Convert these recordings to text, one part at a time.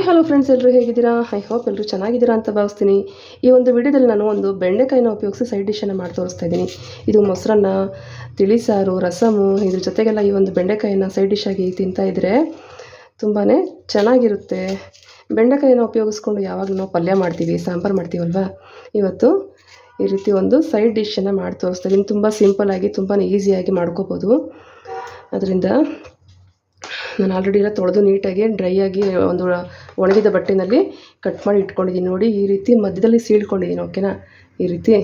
Hello friends, ಎಲ್ಲರೂ ಹೇಗಿದ್ದೀರಾ? I hope ಎಲ್ಲರೂ ಚೆನ್ನಾಗಿದ್ದೀರಾ ಅಂತ ಭಾವಿಸ್ತೀನಿ. ಈ ಒಂದು ವಿಡಿಯೋದಲ್ಲಿ ನಾನು ಒಂದು ಬೆಂಡೆಕಾಯಿನ ಉಪಯೋಗಿಸಿ ಸೈಡ್ ಡಿಶನ್ನು ಮಾಡಿ ತೋರಿಸ್ತಾ ಇದ್ದೀನಿ. ಇದು ಮೊಸರನ್ನ, ತಿಳಿಸಾರು, ರಸಮು, ಇದ್ರ ಜೊತೆಗೆಲ್ಲ ಈ ಒಂದು ಬೆಂಡೆಕಾಯಿನ ಸೈಡ್ ಡಿಶ್ ಆಗಿ ತಿಂತಾ ಇದ್ದರೆ ತುಂಬಾ ಚೆನ್ನಾಗಿರುತ್ತೆ. ಬೆಂಡೆಕಾಯಿನ ಉಪಯೋಗಿಸ್ಕೊಂಡು ಯಾವಾಗಲೂ ನಾವು ಪಲ್ಯ ಮಾಡ್ತೀವಿ, ಸಾಂಬಾರು ಮಾಡ್ತೀವಲ್ವ, ಇವತ್ತು ಈ ರೀತಿ ಒಂದು ಸೈಡ್ ಡಿಶನ್ನು ಮಾಡಿ ತೋರಿಸ್ತಾ ಇದ್ದೀನಿ. ತುಂಬ ಸಿಂಪಲ್ಲಾಗಿ ತುಂಬಾ ಈಸಿಯಾಗಿ ಮಾಡ್ಕೋಬೋದು. ಅದರಿಂದ ನಾನು ಆಲ್ರೆಡಿ ಎಲ್ಲ ತೊಳೆದು ನೀಟಾಗಿ ಡ್ರೈ ಆಗಿ ಒಂದು ಒಣಗಿದ ಬಟ್ಟೆನಲ್ಲಿ ಕಟ್ ಮಾಡಿ ಇಟ್ಕೊಂಡಿದ್ದೀನಿ. ನೋಡಿ, ಈ ರೀತಿ ಮಧ್ಯದಲ್ಲಿ ಸೀಳ್ಕೊಂಡಿದ್ದೀನಿ. ಓಕೆನಾ? ಈ ರೀತಿ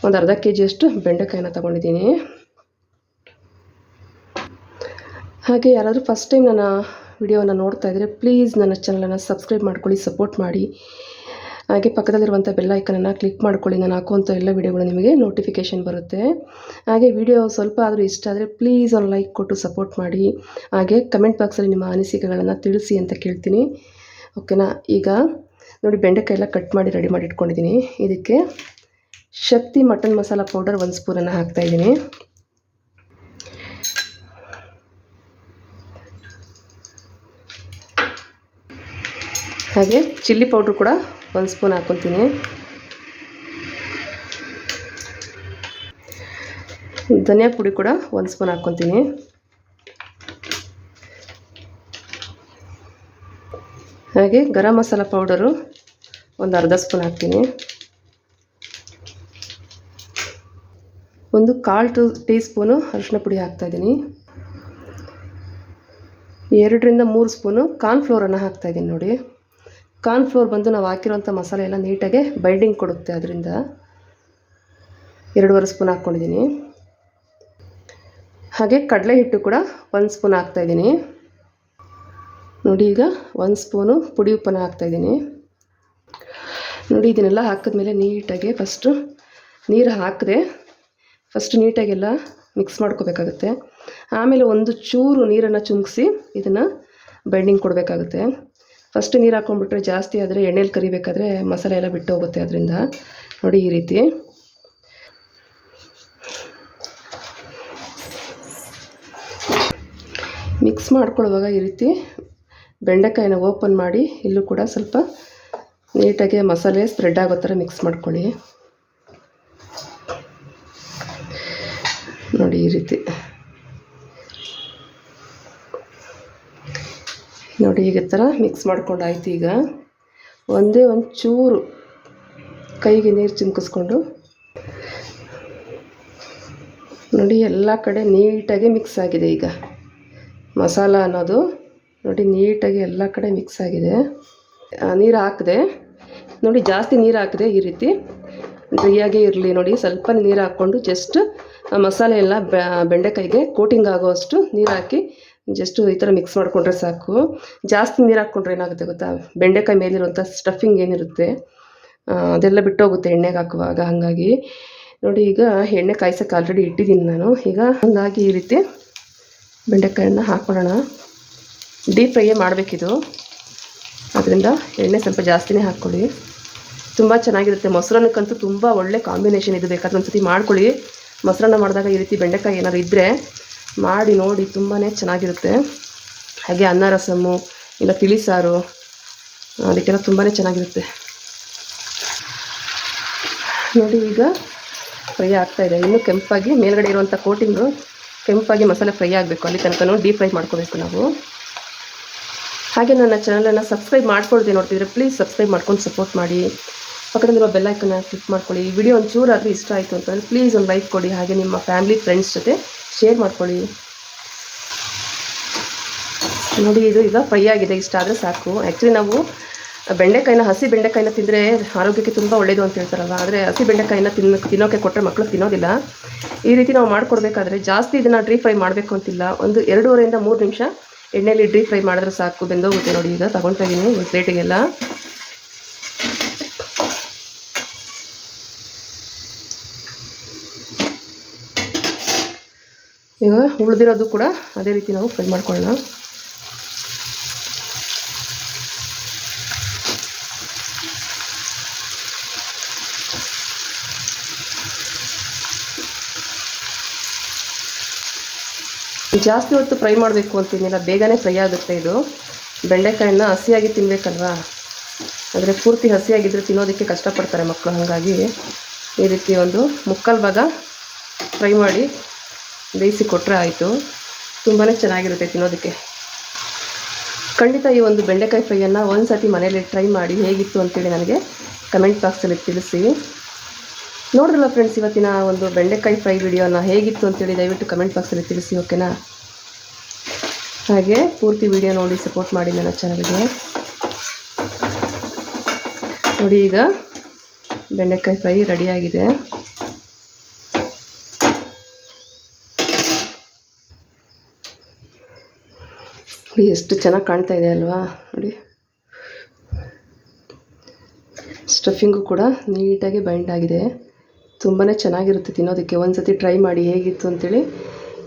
ಒಂದು ಅರ್ಧ kg ಬೆಂಡೆಕಾಯಿನ ತೊಗೊಂಡಿದ್ದೀನಿ. ಹಾಗೆ ಯಾರಾದರೂ ಫಸ್ಟ್ ಟೈಮ್ ನನ್ನ ವಿಡಿಯೋನ ನೋಡ್ತಾ ಇದ್ದರೆ ಪ್ಲೀಸ್ ನನ್ನ ಚಾನಲನ್ನು ಸಬ್ಸ್ಕ್ರೈಬ್ ಮಾಡ್ಕೊಳ್ಳಿ, ಸಪೋರ್ಟ್ ಮಾಡಿ. ಹಾಗೆ ಪಕ್ಕದಲ್ಲಿರುವಂಥ ಬೆಲ್ ಐಕನನ್ನು ಕ್ಲಿಕ್ ಮಾಡ್ಕೊಳ್ಳಿ. ನಾನು ಹಾಕುವಂಥ ಎಲ್ಲ ವಿಡಿಯೋಗಳು ನಿಮಗೆ ನೋಟಿಫಿಕೇಷನ್ ಬರುತ್ತೆ. ಹಾಗೆ ವಿಡಿಯೋ ಸ್ವಲ್ಪ ಆದರೂ ಇಷ್ಟ ಆದರೆ ಪ್ಲೀಸ್ ಒಂದು ಲೈಕ್ ಕೊಟ್ಟು ಸಪೋರ್ಟ್ ಮಾಡಿ. ಹಾಗೆ ಕಮೆಂಟ್ ಬಾಕ್ಸಲ್ಲಿ ನಿಮ್ಮ ಅನಿಸಿಕೆಗಳನ್ನು ತಿಳಿಸಿ ಅಂತ ಕೇಳ್ತೀನಿ. ಓಕೆನಾ? ಈಗ ನೋಡಿ, ಬೆಂಡೆಕಾಯಿ ಎಲ್ಲ ಕಟ್ ಮಾಡಿ ರೆಡಿ ಮಾಡಿ ಇಟ್ಕೊಂಡಿದ್ದೀನಿ. ಇದಕ್ಕೆ ಶಕ್ತಿ ಮಟನ್ ಮಸಾಲ ಪೌಡರ್ 1 ಸ್ಪೂನನ್ನು ಹಾಕ್ತಾಯಿದ್ದೀನಿ. ಹಾಗೆ ಚಿಲ್ಲಿ ಪೌಡ್ರ್ ಕೂಡ 1 ಸ್ಪೂನ್ ಹಾಕ್ಕೊತೀನಿ. ಧನಿಯಾ ಪುಡಿ ಕೂಡ 1 ಸ್ಪೂನ್ ಹಾಕ್ಕೊತೀನಿ. ಹಾಗೆ ಗರಂ ಮಸಾಲ ಪೌಡರು ಒಂದು ಅರ್ಧ ಸ್ಪೂನ್ ಹಾಕ್ತೀನಿ. ಒಂದು 1/4 ಟೀ ಸ್ಪೂನು ಅರಿಶಿನ ಪುಡಿ ಹಾಕ್ತಾಯಿದ್ದೀನಿ. 2 ರಿಂದ 3 ಸ್ಪೂನು ಕಾರ್ನ್ಫ್ಲೋರನ್ನು ಹಾಕ್ತಾಯಿದ್ದೀನಿ. ನೋಡಿ, ಕಾರ್ನ್ಫ್ಲೋರ್ ಬಂದು ನಾವು ಹಾಕಿರೋಂಥ ಮಸಾಲೆ ಎಲ್ಲ ನೀಟಾಗಿ ಬೈಂಡಿಂಗ್ ಕೊಡುತ್ತೆ. ಅದರಿಂದ 2.5 ಸ್ಪೂನ್ ಹಾಕ್ಕೊಂಡಿದ್ದೀನಿ. ಹಾಗೆ ಕಡಲೆ ಹಿಟ್ಟು ಕೂಡ 1 ಸ್ಪೂನ್ ಹಾಕ್ತಾಯಿದ್ದೀನಿ. ನೋಡಿ, ಈಗ 1 ಸ್ಪೂನು ಪುಡಿ ಉಪ್ಪನ್ನು ಹಾಕ್ತಾಯಿದ್ದೀನಿ. ನೋಡಿ, ಇದನ್ನೆಲ್ಲ ಹಾಕಿದ್ಮೇಲೆ ನೀಟಾಗಿ ಫಸ್ಟು ನೀರು ಹಾಕಿದೆ ಫಸ್ಟ್ ನೀಟಾಗೆಲ್ಲ ಮಿಕ್ಸ್ ಮಾಡ್ಕೋಬೇಕಾಗುತ್ತೆ. ಆಮೇಲೆ ಒಂದು ಚೂರು ನೀರನ್ನು ಚುಮ್ಕಿಸಿ ಇದನ್ನು ಬೈಂಡಿಂಗ್ ಕೊಡಬೇಕಾಗುತ್ತೆ. ಫಸ್ಟ್ ನೀರು ಹಾಕ್ಕೊಂಡ್ಬಿಟ್ರೆ ಜಾಸ್ತಿ ಆದರೆ ಎಣ್ಣೆಲಿ ಕರಿಬೇಕಾದ್ರೆ ಮಸಾಲೆ ಎಲ್ಲ ಬಿಟ್ಟು ಹೋಗುತ್ತೆ. ಅದರಿಂದ ನೋಡಿ, ಈ ರೀತಿ ಮಿಕ್ಸ್ ಮಾಡ್ಕೊಳ್ಳುವಾಗ ಈ ರೀತಿ ಬೆಂಡೆಕಾಯಿನ ಓಪನ್ ಮಾಡಿ ಇಲ್ಲೂ ಕೂಡ ಸ್ವಲ್ಪ ನೀಟಾಗಿ ಮಸಾಲೆ ಸ್ಪ್ರೆಡ್ ಆಗೋ ಥರ ಮಿಕ್ಸ್ ಮಾಡ್ಕೊಳ್ಳಿ. ನೋಡಿ, ಈ ರೀತಿ ನೋಡಿ, ಈಗ ಥರ ಮಿಕ್ಸ್ ಮಾಡ್ಕೊಂಡಾಯ್ತು. ಈಗ ಒಂದೇ ಒಂದು ಚೂರು ಕೈಗೆ ನೀರು ಚಿಮ್ಕಿಸ್ಕೊಂಡು ನೋಡಿ, ಎಲ್ಲ ಕಡೆ ನೀಟಾಗಿ ಮಿಕ್ಸ್ ಆಗಿದೆ. ಈಗ ಮಸಾಲ ಅನ್ನೋದು ನೋಡಿ ನೀಟಾಗಿ ಎಲ್ಲ ಕಡೆ ಮಿಕ್ಸ್ ಆಗಿದೆ. ನೀರು ಹಾಕಿದೆ ನೋಡಿ, ಜಾಸ್ತಿ ನೀರು ಹಾಕಿದೆ. ಈ ರೀತಿ ಡ್ರೈಯಾಗೇ ಇರಲಿ. ನೋಡಿ, ಸ್ವಲ್ಪ ನೀರು ಹಾಕ್ಕೊಂಡು ಜಸ್ಟ್ ಮಸಾಲೆ ಎಲ್ಲ ಬೆಂಡೆಕಾಯಿಗೆ ಕೋಟಿಂಗ್ ಆಗೋವಷ್ಟು ನೀರು ಹಾಕಿ ಜಸ್ಟು ಈ ಥರ ಮಿಕ್ಸ್ ಮಾಡಿಕೊಂಡ್ರೆ ಸಾಕು. ಜಾಸ್ತಿ ನೀರು ಹಾಕ್ಕೊಂಡ್ರೆ ಏನಾಗುತ್ತೆ ಗೊತ್ತಾ, ಬೆಂಡೆಕಾಯಿ ಮೇಲಿರುವಂಥ ಸ್ಟಫಿಂಗ್ ಏನಿರುತ್ತೆ ಅದೆಲ್ಲ ಬಿಟ್ಟೋಗುತ್ತೆ ಎಣ್ಣೆಗೆ ಹಾಕುವಾಗ. ಹಾಗಾಗಿ ನೋಡಿ, ಈಗ ಎಣ್ಣೆ ಕಾಯ್ಸೋಕ್ಕೆ ಆಲ್ರೆಡಿ ಇಟ್ಟಿದ್ದೀನಿ ನಾನು. ಈಗ ಹಂಗಾಗಿ ಈ ರೀತಿ ಬೆಂಡೆಕಾಯನ್ನು ಹಾಕ್ಕೊಳ್ಳೋಣ. ಡೀಪ್ ಫ್ರೈಯೇ ಮಾಡಬೇಕಿದು, ಅದರಿಂದ ಎಣ್ಣೆ ಸ್ವಲ್ಪ ಜಾಸ್ತಿನೇ ಹಾಕ್ಕೊಳ್ಳಿ. ತುಂಬ ಚೆನ್ನಾಗಿರುತ್ತೆ. ಮೊಸರನ್ನಕ್ಕಂತೂ ತುಂಬ ಒಳ್ಳೆ ಕಾಂಬಿನೇಷನ್ ಇದು. ಬೇಕಾದ್ರೆ ಒಂದು ಸತಿ ಮಾಡ್ಕೊಳ್ಳಿ. ಮೊಸರನ್ನ ಮಾಡಿದಾಗ ಈ ರೀತಿ ಬೆಂಡೆಕಾಯಿ ಏನಾದ್ರು ಇದ್ದರೆ ಮಾಡಿ ನೋಡಿ, ತುಂಬಾ ಚೆನ್ನಾಗಿರುತ್ತೆ. ಹಾಗೆ ಅನ್ನ ರಸಮ್ಮು ಇಲ್ಲ ತಿಳಿಸಾರು ಅದಕ್ಕೆಲ್ಲ ತುಂಬಾ ಚೆನ್ನಾಗಿರುತ್ತೆ. ನೋಡಿ, ಈಗ ಫ್ರೈ ಆಗ್ತಾಯಿದೆ. ಇನ್ನೂ ಕೆಂಪಾಗಿ ಮೇಲ್ಗಡೆ ಇರುವಂಥ ಕೋಟಿಂಗು ಕೆಂಪಾಗಿ ಮಸಾಲೆ ಫ್ರೈ ಆಗಬೇಕು. ಅಲ್ಲಿ ತನಕ ಡೀಪ್ ಫ್ರೈ ಮಾಡ್ಕೋಬೇಕು ನಾವು. ಹಾಗೆ ನನ್ನ ಚಾನಲನ್ನು ಸಬ್ಸ್ಕ್ರೈಬ್ ಮಾಡ್ಕೊಳ್ದೆ ನೋಡ್ತಿದ್ರೆ ಪ್ಲೀಸ್ ಸಬ್ಸ್ಕ್ರೈಬ್ ಮಾಡ್ಕೊಂಡು ಸಪೋರ್ಟ್ ಮಾಡಿ. ಪಕ್ಕದಲ್ಲಿರುವ ಬೆಲ್ ಐಕನ್ನ ಕ್ಲಿಕ್ ಮಾಡ್ಕೊಳ್ಳಿ. ಈ ವಿಡಿಯೋ ಒಂಚೂರಾದರೂ ಇಷ್ಟ ಆಯಿತು ಅಂತಂದರೆ ಪ್ಲೀಸ್ ಒಂದು ಲೈಕ್ ಕೊಡಿ. ಹಾಗೆ ನಿಮ್ಮ ಫ್ಯಾಮಿಲಿ ಫ್ರೆಂಡ್ಸ್ ಜೊತೆ ಶೇರ್ ಮಾಡ್ಕೊಳ್ಳಿ. ನೋಡಿ, ಇದು ಈಗ ಫ್ರೈ ಆಗಿದೆ. ಇಷ್ಟ ಆದರೆ ಸಾಕು. ಆ್ಯಕ್ಚುಲಿ ನಾವು ಹಸಿ ಬೆಂಡೆಕಾಯಿನ ತಿಂದರೆ ಆರೋಗ್ಯಕ್ಕೆ ತುಂಬ ಒಳ್ಳೆಯದು ಅಂತ ಹೇಳ್ತಾರಲ್ಲ. ಆದರೆ ಹಸಿ ಬೆಂಡೆಕಾಯಿನ ತಿನ್ನೋಕ್ಕೆ ಕೊಟ್ಟರೆ ಮಕ್ಕಳು ತಿನ್ನೋದಿಲ್ಲ. ಈ ರೀತಿ ನಾವು ಮಾಡಿಕೊಡ್ಬೇಕಾದ್ರೆ ಜಾಸ್ತಿ ಇದನ್ನು ಡೀಪ್ ಫ್ರೈ ಮಾಡಬೇಕು ಅಂತಿಲ್ಲ. ಒಂದು 2.5 ರಿಂದ 3 ನಿಮಿಷ ಎಣ್ಣೆಯಲ್ಲಿ ಡೀಪ್ ಫ್ರೈ ಮಾಡಿದ್ರೆ ಸಾಕು, ಬೆಂದೋಗುತ್ತೆ. ನೋಡಿ, ಈಗ ತಗೊಳ್ತಾ ಇದ್ದೀನಿ ಒಂದು ಪ್ಲೇಟಿಗೆಲ್ಲ. ಈಗ ಉಳಿದಿರೋದು ಕೂಡ ಅದೇ ರೀತಿ ನಾವು ಫ್ರೈ ಮಾಡ್ಕೊಳ್ಳೋಣ. ಜಾಸ್ತಿ ಹೊತ್ತು ಫ್ರೈ ಮಾಡಬೇಕು ಅಂತಿಲ್ಲ, ಬೇಗನೆ ಫ್ರೈ ಆಗುತ್ತೆ ಇದು. ಬೆಂಡೆಕಾಯನ್ನ ಹಸಿಯಾಗಿ ತಿನ್ನಬೇಕಲ್ವಾ, ಅಂದರೆ ಪೂರ್ತಿ ಹಸಿಯಾಗಿದ್ದರೆ ತಿನ್ನೋದಕ್ಕೆ ಕಷ್ಟಪಡ್ತಾರೆ ಮಕ್ಕಳು. ಹಾಗಾಗಿ ಈ ರೀತಿ ಒಂದು ಮುಕ್ಕಾಲು ಭಾಗ ಫ್ರೈ ಮಾಡಿ ಬೇಯಿಸಿ ಕೊಟ್ಟರೆ ಆಯಿತು. ತುಂಬಾ ಚೆನ್ನಾಗಿರುತ್ತೆ ತಿನ್ನೋದಕ್ಕೆ. ಖಂಡಿತ ಈ ಒಂದು ಬೆಂಡೆಕಾಯಿ ಫ್ರೈಯನ್ನು ಒಂದು ಸತಿ ಮನೇಲಿ ಟ್ರೈ ಮಾಡಿ ಹೇಗಿತ್ತು ಅಂತೇಳಿ ನನಗೆ ಕಮೆಂಟ್ ಬಾಕ್ಸಲ್ಲಿ ತಿಳಿಸಿ. ನೋಡಿದ್ರಲ್ಲ ಫ್ರೆಂಡ್ಸ್, ಇವತ್ತಿನ ಒಂದು ಬೆಂಡೆಕಾಯಿ ಫ್ರೈ ವಿಡಿಯೋನ ಹೇಗಿತ್ತು ಅಂತೇಳಿ ದಯವಿಟ್ಟು ಕಮೆಂಟ್ ಬಾಕ್ಸಲ್ಲಿ ತಿಳಿಸಿ, ಓಕೆನಾ? ಹಾಗೆ ಪೂರ್ತಿ ವಿಡಿಯೋ ನೋಡಿ ಸಪೋರ್ಟ್ ಮಾಡಿ ನನ್ನ ಚಾನಲ್ಗೆ. ನೋಡಿ, ಈಗ ಬೆಂಡೆಕಾಯಿ ಫ್ರೈ ರೆಡಿಯಾಗಿದೆ. ನೋಡಿ ಎಷ್ಟು ಚೆನ್ನಾಗಿ ಕಾಣ್ತಾ ಇದೆ ಅಲ್ವಾ? ನೋಡಿ, ಸ್ಟಫಿಂಗು ಕೂಡ ನೀಟಾಗಿ ಬೈಂಡ್ ಆಗಿದೆ. ತುಂಬಾ ಚೆನ್ನಾಗಿರುತ್ತೆ ತಿನ್ನೋದಕ್ಕೆ. ಒಂದು ಸತಿ ಟ್ರೈ ಮಾಡಿ ಹೇಗಿತ್ತು ಅಂತೇಳಿ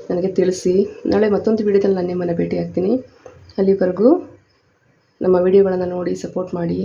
ನನಗೆ ತಿಳಿಸಿ. ನಾಳೆ ಮತ್ತೊಂದು ವಿಡಿಯೋದಲ್ಲಿ ನಾನು ನಿಮ್ಮನ್ನು ಭೇಟಿ ಆಗ್ತೀನಿ. ಅಲ್ಲಿವರೆಗೂ ನಮ್ಮ ವಿಡಿಯೋಗಳನ್ನು ನೋಡಿ ಸಪೋರ್ಟ್ ಮಾಡಿ.